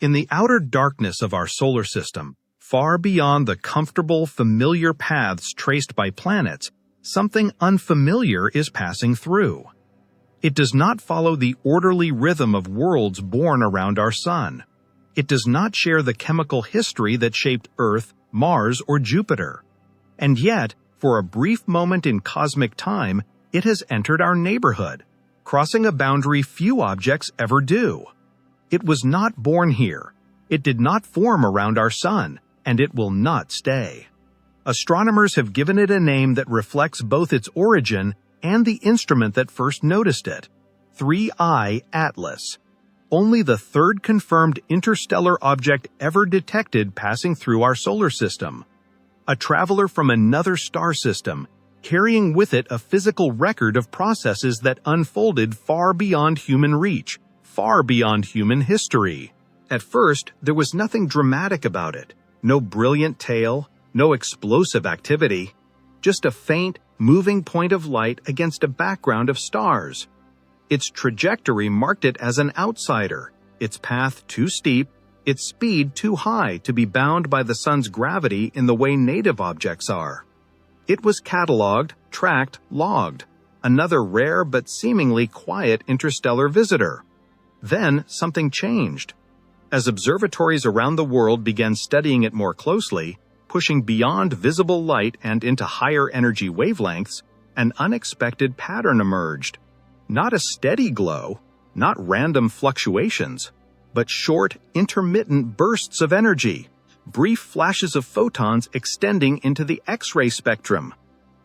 In the outer darkness of our solar system, far beyond the comfortable, familiar paths traced by planets, something unfamiliar is passing through. It does not follow the orderly rhythm of worlds born around our Sun. It does not share the chemical history that shaped Earth, Mars, or Jupiter. And yet, for a brief moment in cosmic time, it has entered our neighborhood, crossing a boundary few objects ever do. It was not born here. It did not form around our Sun, and it will not stay. Astronomers have given it a name that reflects both its origin and the instrument that first noticed it, ThreeI Atlast. Only the third confirmed interstellar object ever detected passing through our solar system. A traveler from another star system, carrying with it a physical record of processes that unfolded far beyond human reach, far beyond human history. At first, there was nothing dramatic about it. No brilliant tale, no explosive activity. Just a faint, moving point of light against a background of stars. Its trajectory marked it as an outsider, its path too steep, its speed too high to be bound by the Sun's gravity in the way native objects are. It was catalogued, tracked, logged, another rare but seemingly quiet interstellar visitor. Then something changed. As observatories around the world began studying it more closely, pushing beyond visible light and into higher energy wavelengths, an unexpected pattern emerged. Not a steady glow, not random fluctuations, but short, intermittent bursts of energy, brief flashes of photons extending into the X-ray spectrum.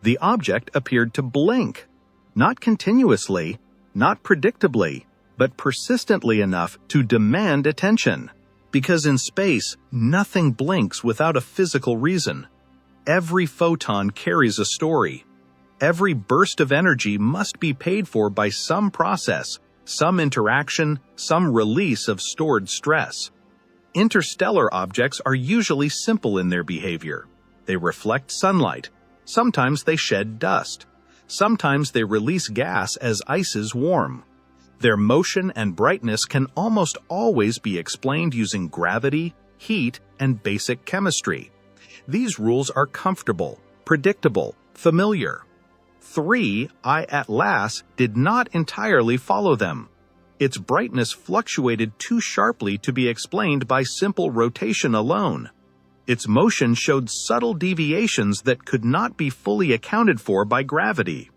The object appeared to blink, not continuously, not predictably, but persistently enough to demand attention. Because in space, nothing blinks without a physical reason. Every photon carries a story. Every burst of energy must be paid for by some process, some interaction, some release of stored stress. Interstellar objects are usually simple in their behavior. They reflect sunlight. Sometimes they shed dust. Sometimes they release gas as ices warm. Their motion and brightness can almost always be explained using gravity, heat, and basic chemistry. These rules are comfortable, predictable, familiar. ThreeI Atlast did not entirely follow them. Its brightness fluctuated too sharply to be explained by simple rotation alone. Its motion showed subtle deviations that could not be fully accounted for by gravity.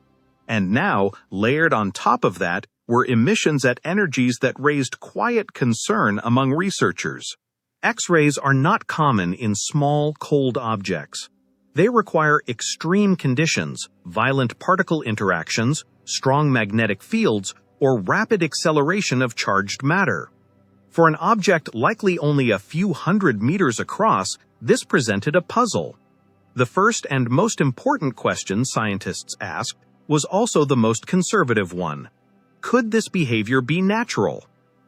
And now, layered on top of that, were emissions at energies that raised quiet concern among researchers. X-rays are not common in small, cold objects. They require extreme conditions, violent particle interactions, strong magnetic fields, or rapid acceleration of charged matter. For an object likely only a few hundred meters across, this presented a puzzle. The first and most important question scientists asked was also the most conservative one. Could this behavior be natural?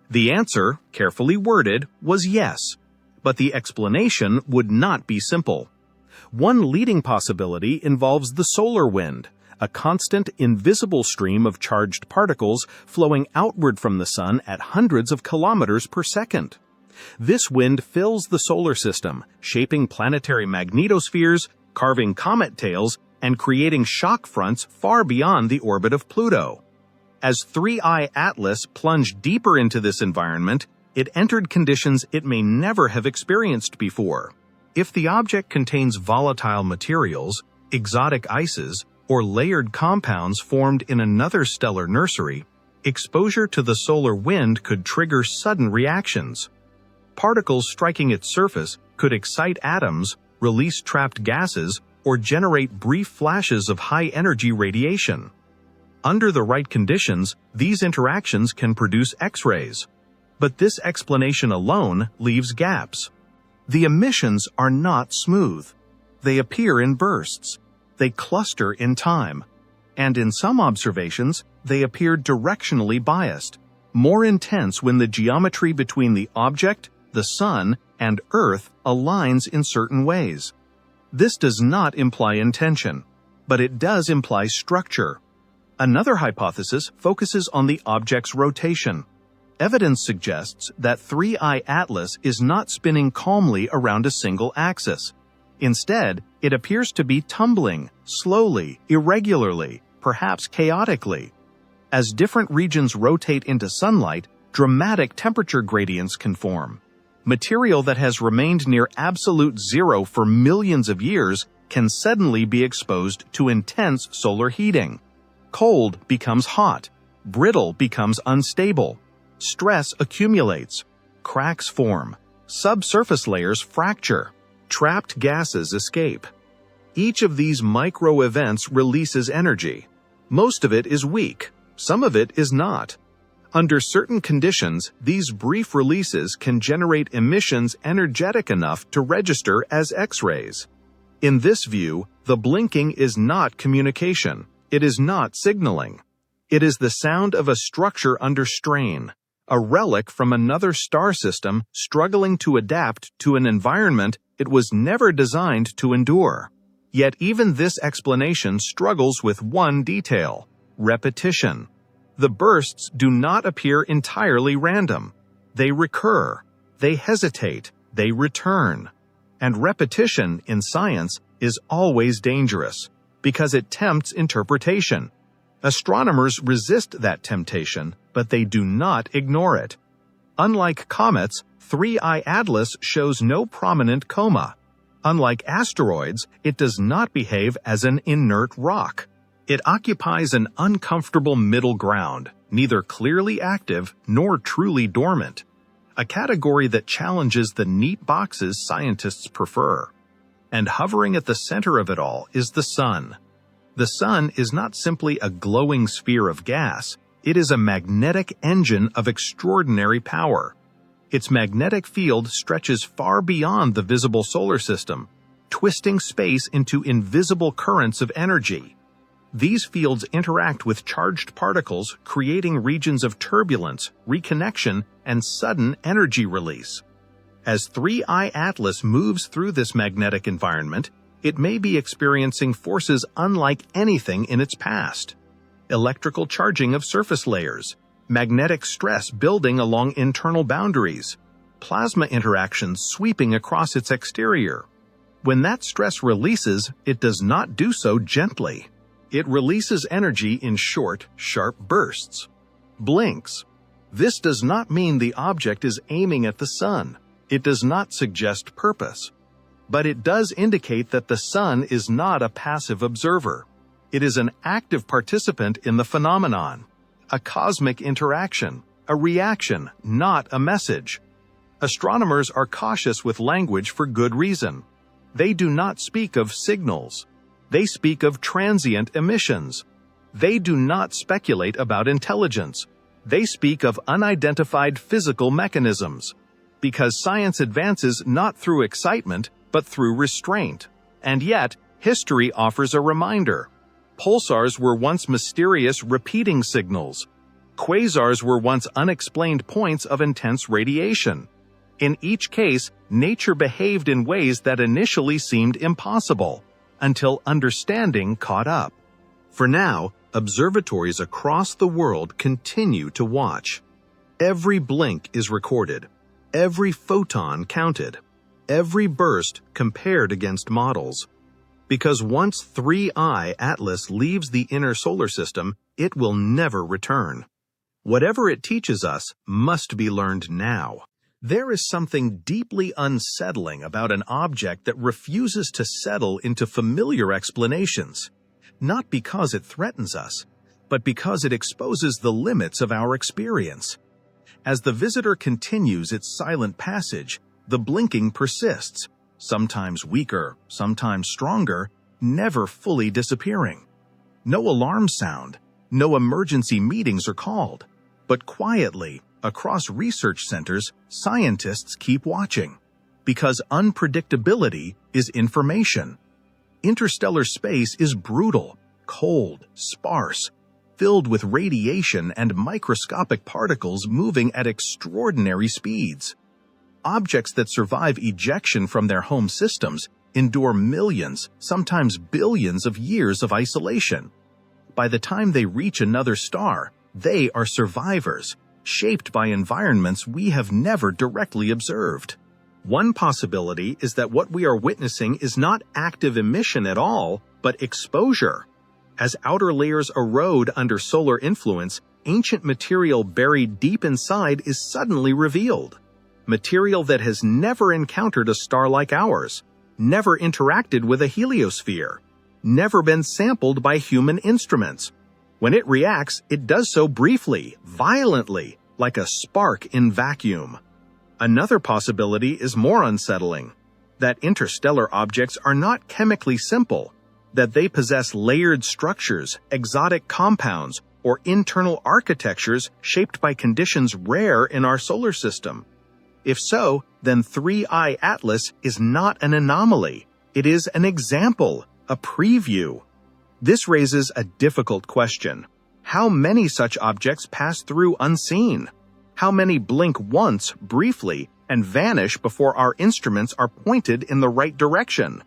The answer, carefully worded, was yes, but the explanation would not be simple. One leading possibility involves the solar wind, a constant, invisible stream of charged particles flowing outward from the Sun at hundreds of kilometers per second. This wind fills the solar system, shaping planetary magnetospheres, carving comet tails, and creating shock fronts far beyond the orbit of Pluto. As ThreeI Atlast plunged deeper into this environment, it entered conditions it may never have experienced before. If the object contains volatile materials, exotic ices, or layered compounds formed in another stellar nursery, exposure to the solar wind could trigger sudden reactions. Particles striking its surface could excite atoms, release trapped gases, or generate brief flashes of high-energy radiation. Under the right conditions, these interactions can produce X-rays. But this explanation alone leaves gaps. The emissions are not smooth. They appear in bursts. They cluster in time. And in some observations, they appear directionally biased, more intense when the geometry between the object, the Sun, and Earth aligns in certain ways. This does not imply intention, but it does imply structure. Another hypothesis focuses on the object's rotation. Evidence suggests that ThreeI Atlas is not spinning calmly around a single axis. Instead, it appears to be tumbling, slowly, irregularly, perhaps chaotically. As different regions rotate into sunlight, dramatic temperature gradients can form. Material that has remained near absolute zero for millions of years can suddenly be exposed to intense solar heating. Cold becomes hot. Brittle becomes unstable. Stress accumulates. Cracks form. Subsurface layers fracture. Trapped gases escape. Each of these micro-events releases energy. Most of it is weak. Some of it is not. Under certain conditions, these brief releases can generate emissions energetic enough to register as X-rays. In this view, the blinking is not communication. It is not signaling. It is the sound of a structure under strain, a relic from another star system struggling to adapt to an environment it was never designed to endure. Yet even this explanation struggles with one detail: repetition. The bursts do not appear entirely random. They recur. They hesitate. They return. And repetition, in science, is always dangerous, because it tempts interpretation. Astronomers resist that temptation, but they do not ignore it. Unlike comets, ThreeI Atlas shows no prominent coma. Unlike asteroids, it does not behave as an inert rock. It occupies an uncomfortable middle ground, neither clearly active nor truly dormant, a category that challenges the neat boxes scientists prefer. And hovering at the center of it all is the Sun. The Sun is not simply a glowing sphere of gas, it is a magnetic engine of extraordinary power. Its magnetic field stretches far beyond the visible solar system, twisting space into invisible currents of energy. These fields interact with charged particles, creating regions of turbulence, reconnection, and sudden energy release. As ThreeI Atlas moves through this magnetic environment, it may be experiencing forces unlike anything in its past. Electrical charging of surface layers, magnetic stress building along internal boundaries, plasma interactions sweeping across its exterior. When that stress releases, it does not do so gently. It releases energy in short, sharp bursts. Blinks. This does not mean the object is aiming at the Sun. It does not suggest purpose. But it does indicate that the Sun is not a passive observer. It is an active participant in the phenomenon, a cosmic interaction, a reaction, not a message. Astronomers are cautious with language for good reason. They do not speak of signals. They speak of transient emissions. They do not speculate about intelligence. They speak of unidentified physical mechanisms. Because science advances not through excitement, but through restraint. And yet, history offers a reminder. Pulsars were once mysterious repeating signals. Quasars were once unexplained points of intense radiation. In each case, nature behaved in ways that initially seemed impossible, until understanding caught up. For now, observatories across the world continue to watch. Every blink is recorded, every photon counted, every burst compared against models. Because once ThreeI Atlas leaves the inner solar system, it will never return. Whatever it teaches us must be learned now. There is something deeply unsettling about an object that refuses to settle into familiar explanations, not because it threatens us, but because it exposes the limits of our experience. As the visitor continues its silent passage, the blinking persists, sometimes weaker, sometimes stronger, never fully disappearing. No alarm sound, no emergency meetings are called, but quietly, across research centers, scientists keep watching, because unpredictability is information. Interstellar space is brutal, cold, sparse, filled with radiation and microscopic particles moving at extraordinary speeds. Objects that survive ejection from their home systems endure millions, sometimes billions of years of isolation. By the time they reach another star, they are survivors, shaped by environments we have never directly observed. One possibility is that what we are witnessing is not active emission at all, but exposure. As outer layers erode under solar influence, ancient material buried deep inside is suddenly revealed. Material that has never encountered a star like ours, never interacted with a heliosphere, never been sampled by human instruments. When it reacts, it does so briefly, violently, like a spark in vacuum. Another possibility is more unsettling, that interstellar objects are not chemically simple, that they possess layered structures, exotic compounds, or internal architectures shaped by conditions rare in our solar system. If so, then ThreeI Atlas is not an anomaly. It is an example, a preview. This raises a difficult question. How many such objects pass through unseen? How many blink once, briefly, and vanish before our instruments are pointed in the right direction?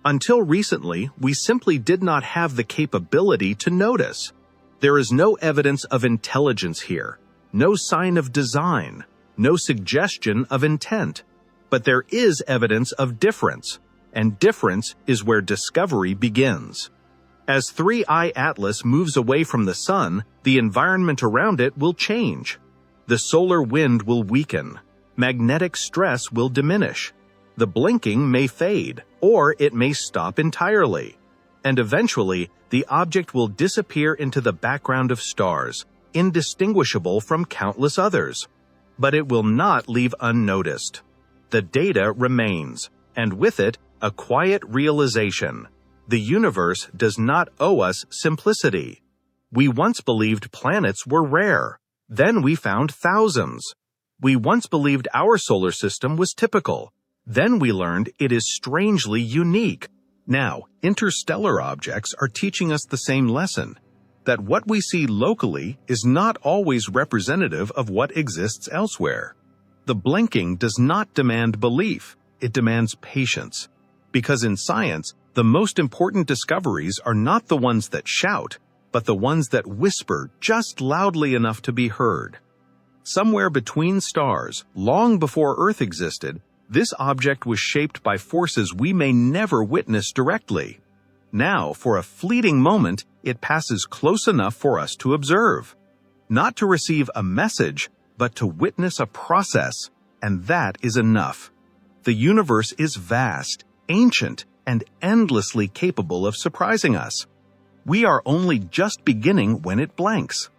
Until recently, we simply did not have the capability to notice. There is no evidence of intelligence here, no sign of design, no suggestion of intent. But there is evidence of difference, and difference is where discovery begins. As ThreeI Atlas moves away from the Sun, the environment around it will change. The solar wind will weaken, magnetic stress will diminish, the blinking may fade, or it may stop entirely. And eventually, the object will disappear into the background of stars, indistinguishable from countless others. But it will not leave unnoticed. The data remains, and with it, a quiet realization. The universe does not owe us simplicity. We once believed planets were rare. Then we found thousands. We once believed our solar system was typical. Then we learned it is strangely unique. Now, interstellar objects are teaching us the same lesson, that what we see locally is not always representative of what exists elsewhere. The blinking does not demand belief, it demands patience. Because in science, the most important discoveries are not the ones that shout, but the ones that whisper just loudly enough to be heard. Somewhere between stars, long before Earth existed, this object was shaped by forces we may never witness directly. Now, for a fleeting moment, it passes close enough for us to observe. Not to receive a message, but to witness a process, and that is enough. The universe is vast, ancient, and endlessly capable of surprising us. We are only just beginning when it blanks.